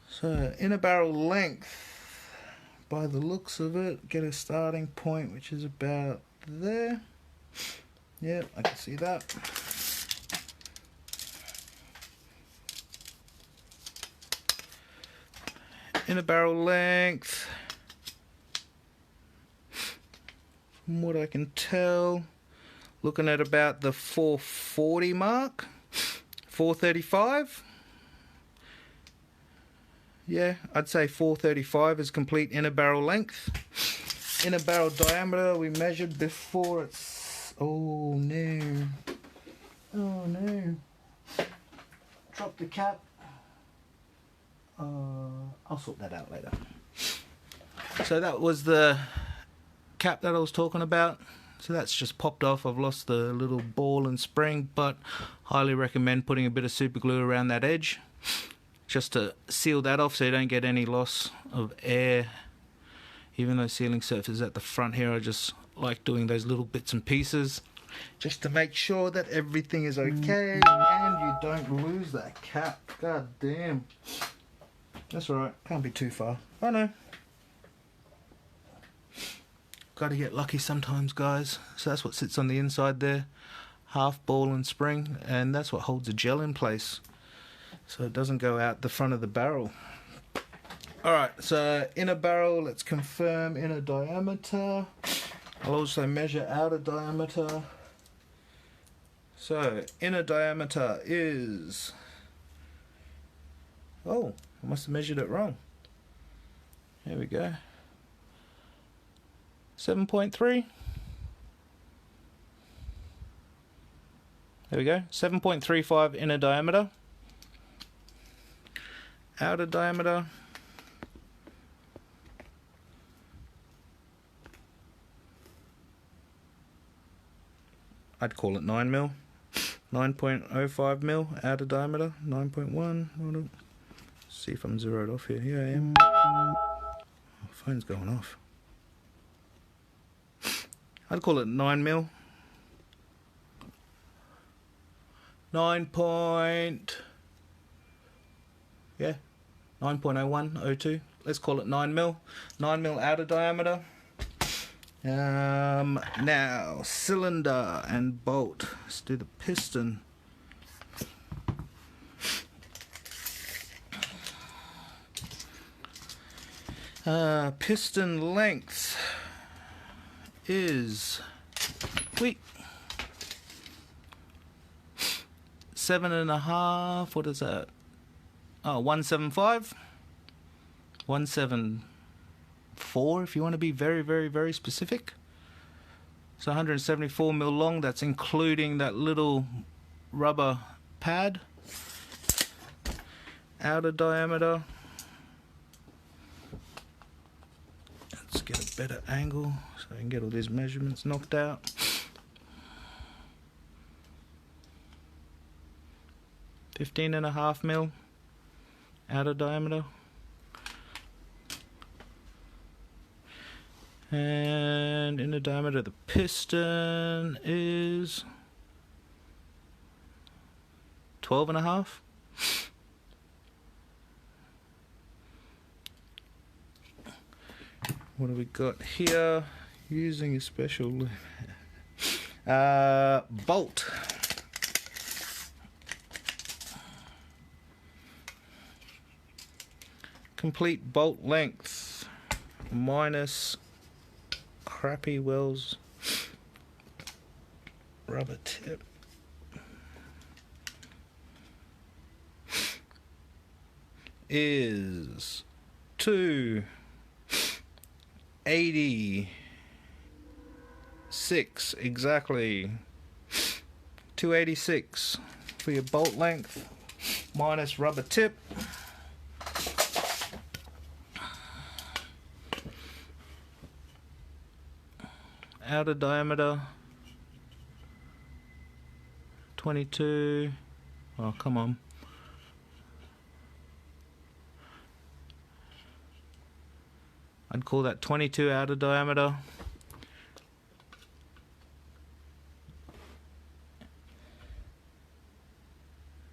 So, inner barrel length, by the looks of it, get a starting point which is about there. Yep, I can see that. Inner barrel length, from what I can tell, looking at about the 440 mark, 435. Yeah, I'd say 435 is complete inner barrel length. Inner barrel diameter we measured before. It's, oh no, oh no, drop the cap. I'll sort that out later. So that was the cap that I was talking about. So that's just popped off. I've lost the little ball and spring, but highly recommend putting a bit of super glue around that edge just to seal that off so you don't get any loss of air. Even though sealing surface at the front here, I just like doing those little bits and pieces just to make sure that everything is okay and you don't lose that cap. God damn. That's alright, can't be too far. I know. Gotta get lucky sometimes, guys. So that's what sits on the inside there. Half ball and spring, and that's what holds the gel in place, so it doesn't go out the front of the barrel. Alright, so inner barrel, let's confirm inner diameter. I'll also measure outer diameter. So inner diameter is... oh, I must have measured it wrong. There we go. 7.3. There we go. 7.35 inner diameter. Outer diameter. I'd call it 9 mil. 9.05 mil outer diameter. 9.1. See if I'm zeroed off here. Here I am. Oh, phone's going off. I'd call it 9 mil. 9.0102. Let's call it 9 mil. 9 mil outer diameter. Now cylinder and bolt. Let's do the piston. Piston length is 7.5. What is that? Oh, 175. 174 if you want to be very, very, very specific. So 174 mil long. That's including that little rubber pad. Outer diameter. Let's get a better angle so I can get all these measurements knocked out. $15.5 mil outer diameter. And inner diameter of the piston is 12.5. What have we got here? Using a special bolt. Complete bolt length minus crappy Wells rubber tip. Is 286 exactly. 286 for your bolt length minus rubber tip. Outer diameter 22. Oh, come on. I'd call that 22 outer diameter.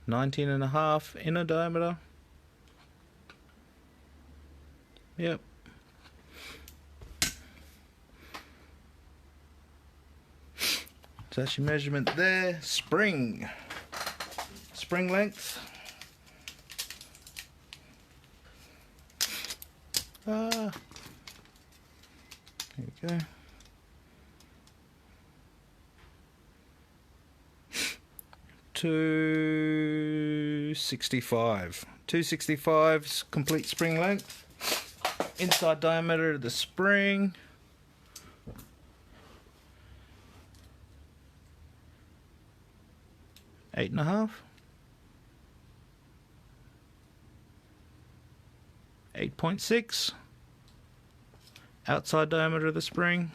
$19.5 inner diameter. Yep. So that's your measurement there. Spring length. There we go. 265. 265's complete spring length. Inside diameter of the spring. Eight and a half. 8.6. Outside diameter of the spring.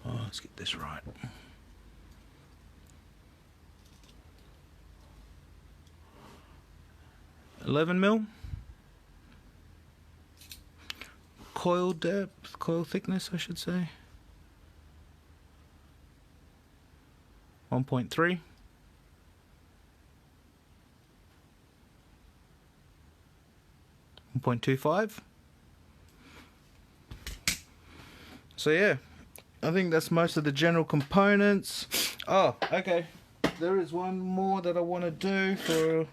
Oh, let's get this right. $11 coil depth, coil thickness, I should say. 1.3. 1.25. So yeah, I think that's most of the general components. Oh, okay. There is one more that I want to do for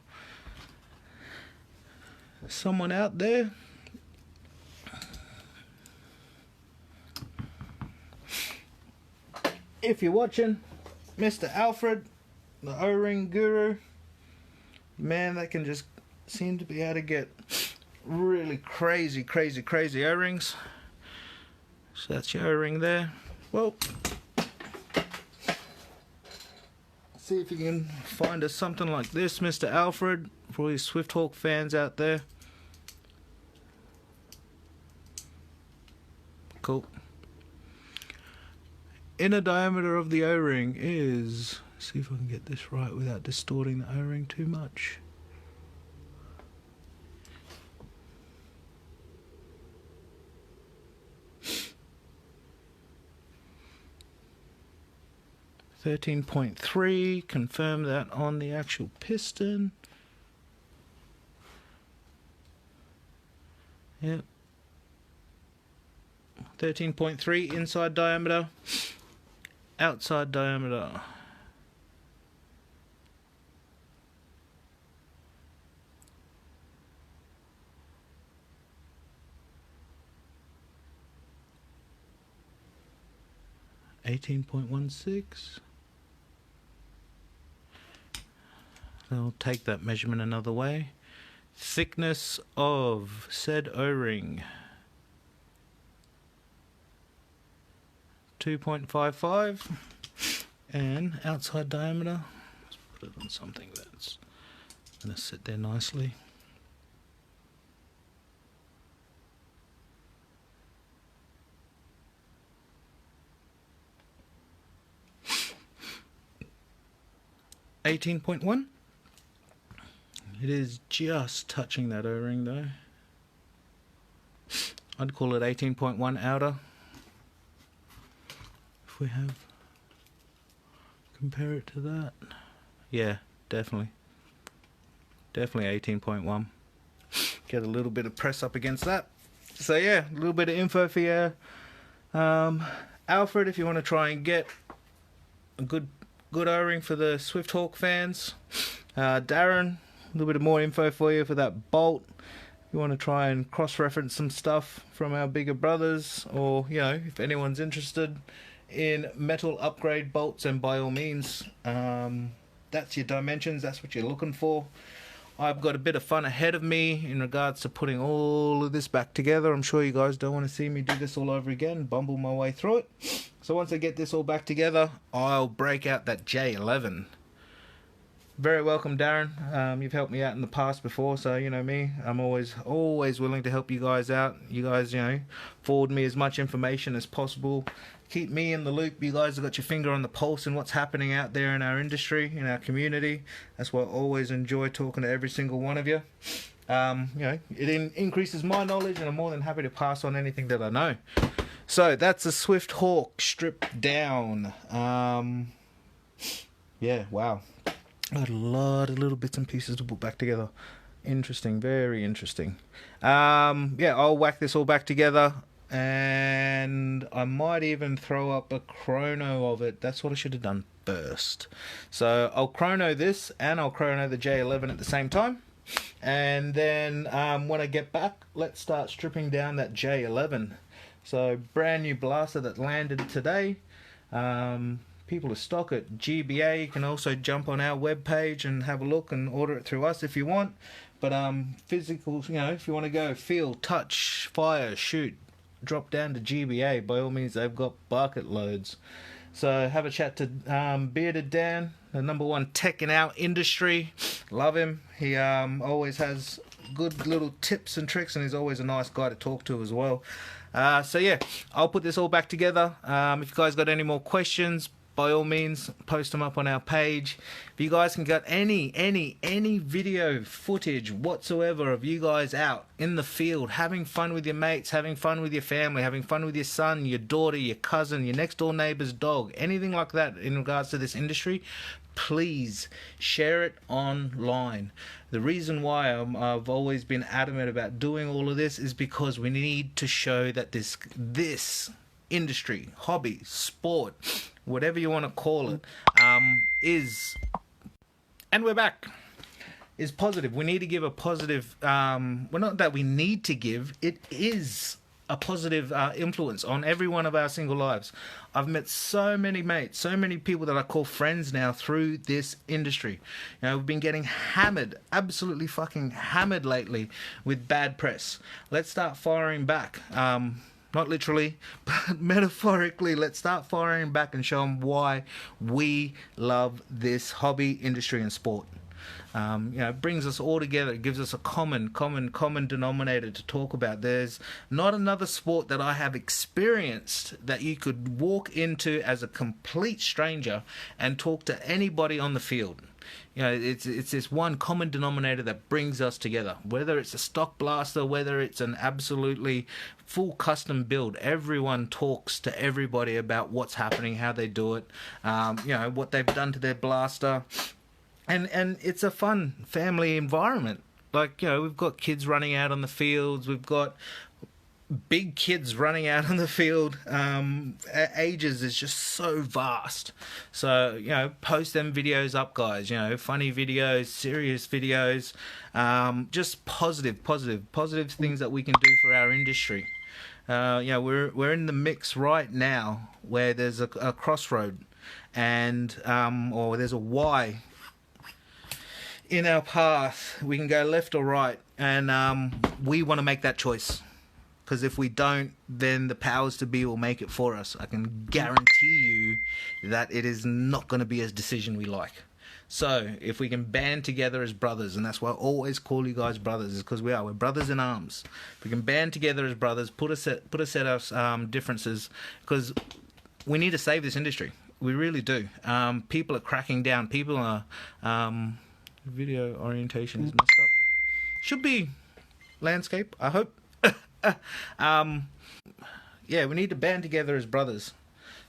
someone out there. If you're watching, Mr. Alfred, the O-ring guru, man that can just seem to be able to get really crazy O-rings. So that's your O-ring there. Well, see if you can find us something like this, Mr. Alfred, for all you Swifthawk fans out there. Cool. Inner diameter of the O-ring is, see if I can get this right without distorting the O-ring too much. .3, confirm that on the actual piston. Yep. 13.3 inside diameter, outside diameter. .16. I'll take that measurement another way. Thickness of said O-ring 2.55, and outside diameter, let's put it on something that's going to sit there nicely. .18. It is just touching that O-ring though. I'd call it 18.1 outer. If we have, compare it to that. Yeah, definitely 18.1. Get a little bit of press up against that. So yeah, a little bit of info for you, Alfred, if you want to try and get a good O-ring for the Swifthawk fans. Darren, a little bit of more info for you for that bolt. If you want to try and cross-reference some stuff from our bigger brothers, or you know, if anyone's interested in metal upgrade bolts, and by all means, that's your dimensions, that's what you're looking for. I've got a bit of fun ahead of me in regards to putting all of this back together. I'm sure you guys don't want to see me do this all over again, bumble my way through it. So once I get this all back together, I'll break out that J11. Very welcome, Darren. You've helped me out in the past before, so you know me. I'm always willing to help you guys out. You guys, you know, forward me as much information as possible. Keep me in the loop. You guys have got your finger on the pulse and what's happening out there in our industry, in our community. That's why I always enjoy talking to every single one of you. You know, it increases my knowledge, and I'm more than happy to pass on anything that I know. So that's a Swifthawk stripped down. Yeah, wow. A lot of little bits and pieces to put back together. Interesting, very interesting. Yeah, I'll whack this all back together, and I might even throw up a chrono of it. That's what I should have done first. So I'll chrono this, and I'll chrono the J11 at the same time. And then when I get back, let's start stripping down that J11. So brand new blaster that landed today. People are stock at GBA. You can also jump on our webpage and have a look and order it through us if you want. But physical, you know, if you want to go feel, touch, fire, shoot, drop down to GBA. By all means, they've got bucket loads. So have a chat to Bearded Dan, the #1 tech in our industry. Love him. He always has good little tips and tricks, and he's always a nice guy to talk to as well. So yeah, I'll put this all back together. If you guys got any more questions, by all means, post them up on our page. If you guys can get any video footage whatsoever of you guys out in the field, having fun with your mates, having fun with your family, having fun with your son, your daughter, your cousin, your next door neighbor's dog, anything like that in regards to this industry, please share it online. The reason why I've always been adamant about doing all of this is because we need to show that this industry, hobby, sport, whatever you want to call it, is, and we're back, is positive. We need to give a positive, well, not that we need to give, it is a positive influence on every one of our single lives. I've met so many mates, so many people that I call friends now through this industry. You know, we've been getting hammered, absolutely fucking hammered lately with bad press. Let's start firing back. Not literally, but metaphorically, let's start firing back and show them why we love this hobby, industry, and sport. You know, it brings us all together. It gives us a common denominator to talk about. There's not another sport that I have experienced that you could walk into as a complete stranger and talk to anybody on the field. You know, it's this one common denominator that brings us together. Whether it's a stock blaster, whether it's an absolutely full custom build, everyone talks to everybody about what's happening, how they do it, you know, what they've done to their blaster. And it's a fun family environment. Like, you know, we've got kids running out on the fields. We've got big kids running out on the field. Ages is just so vast. So, you know, post them videos up, guys. You know, funny videos, serious videos, just positive things that we can do for our industry. You know, we're in the mix right now where there's a crossroad, and or there's a Y in our path. We can go left or right, and we want to make that choice. Because if we don't, then the powers to be will make it for us. I can guarantee you that it is not going to be a decision we like. So if we can band together as brothers, and that's why I always call you guys brothers, is because we're brothers in arms. If we can band together as brothers, put aside our differences, because we need to save this industry. We really do. People are cracking down. People are video orientation is messed up. Should be landscape, I hope. Yeah, we need to band together as brothers.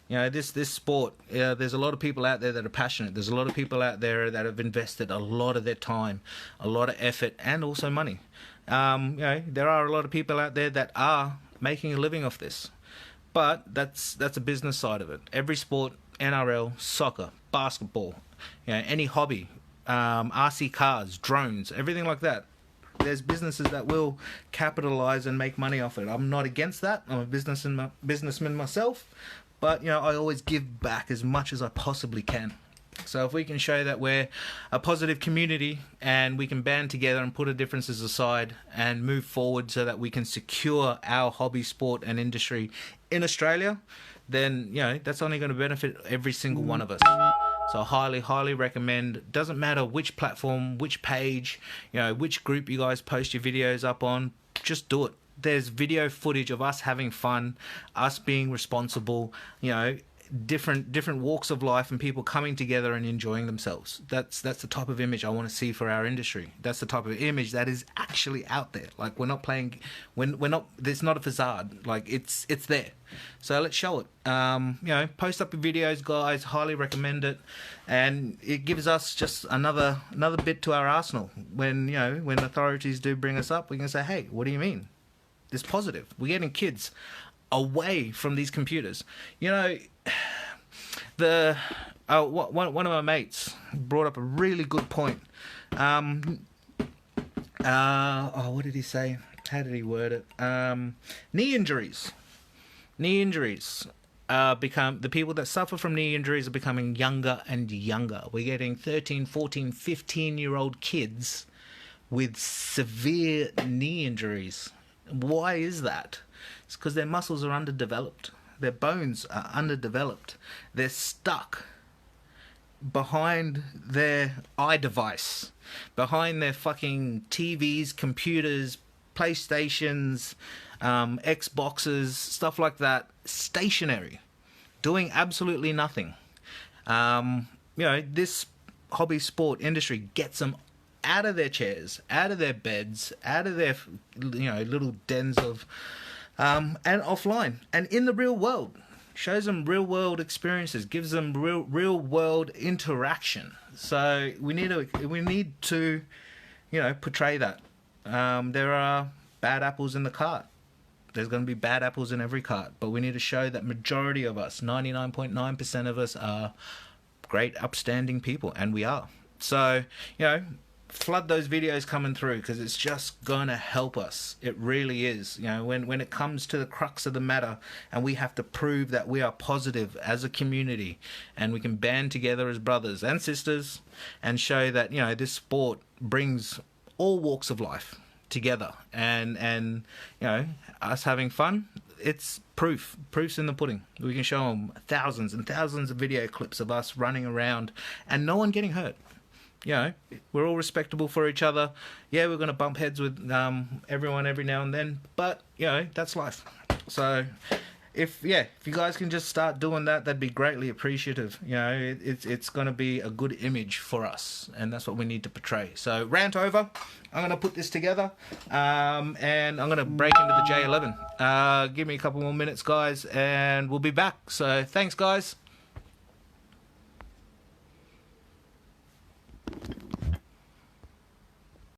You know, this sport, there's a lot of people out there that are passionate. There's a lot of people out there that have invested a lot of their time, a lot of effort, and also money. You know, there are a lot of people out there that are making a living off this. But that's a business side of it. Every sport, NRL, soccer, basketball, you know, any hobby, RC cars, drones, everything like that. There's businesses that will capitalize and make money off it. I'm not against that. I'm a businessman myself, but you know, I always give back as much as I possibly can. So if we can show that we're a positive community and we can band together and put our differences aside and move forward so that we can secure our hobby, sport, and industry in Australia, then you know, that's only going to benefit every single one of us. So I highly recommend. Doesn't matter which platform, which page, you know, which group you guys post your videos up on, just do it. There's video footage of us having fun, us being responsible, you know, different walks of life and people coming together and enjoying themselves. That's the type of image I want to see for our industry. That's the type of image that is actually out there. Like, we're not playing, we're not, there's not a facade. Like, it's there. So let's show it. You know, post up your videos, guys. Highly recommend it, and it gives us just another bit to our arsenal. When, you know, when authorities do bring us up, we can say, hey, what do you mean? It's positive. We're getting kids away from these computers. You know, one of my mates brought up a really good point. What did he say? How did he word it? Knee injuries. Knee injuries become, the people that suffer from knee injuries are becoming younger and younger. We're getting 13, 14, 15-year-old kids with severe knee injuries. Why is that? It's because their muscles are underdeveloped. Their bones are underdeveloped. They're stuck behind their iDevice, behind their fucking TVs, computers, PlayStations, Xboxes, stuff like that, stationary, doing absolutely nothing. This hobby sport industry gets them out of their chairs, out of their beds, out of their little dens of and offline and in the real world. Shows them real world experiences, gives them real world interaction. So we need to portray that. There are bad apples in the cart. There's going to be bad apples in every cart, but we need to show that majority of us, 99.9% of us, are great, upstanding people, and we are. So, flood those videos coming through, because it's just going to help us. It really is. When it comes to the crux of the matter, and we have to prove that we are positive as a community, and we can band together as brothers and sisters, and show that this sport brings all walks of life together, and us having fun. It's proof's in the pudding. We can show them thousands and thousands of video clips of us running around and no one getting hurt. We're all respectable for each other. Yeah, we're going to bump heads with everyone every now and then, but that's life. So if you guys can just start doing that, that'd be greatly appreciative. It's going to be a good image for us, and that's what we need to portray. So rant over. I'm going to put this together, and I'm going to break into the J11. Give me a couple more minutes, guys, and we'll be back. So thanks, guys.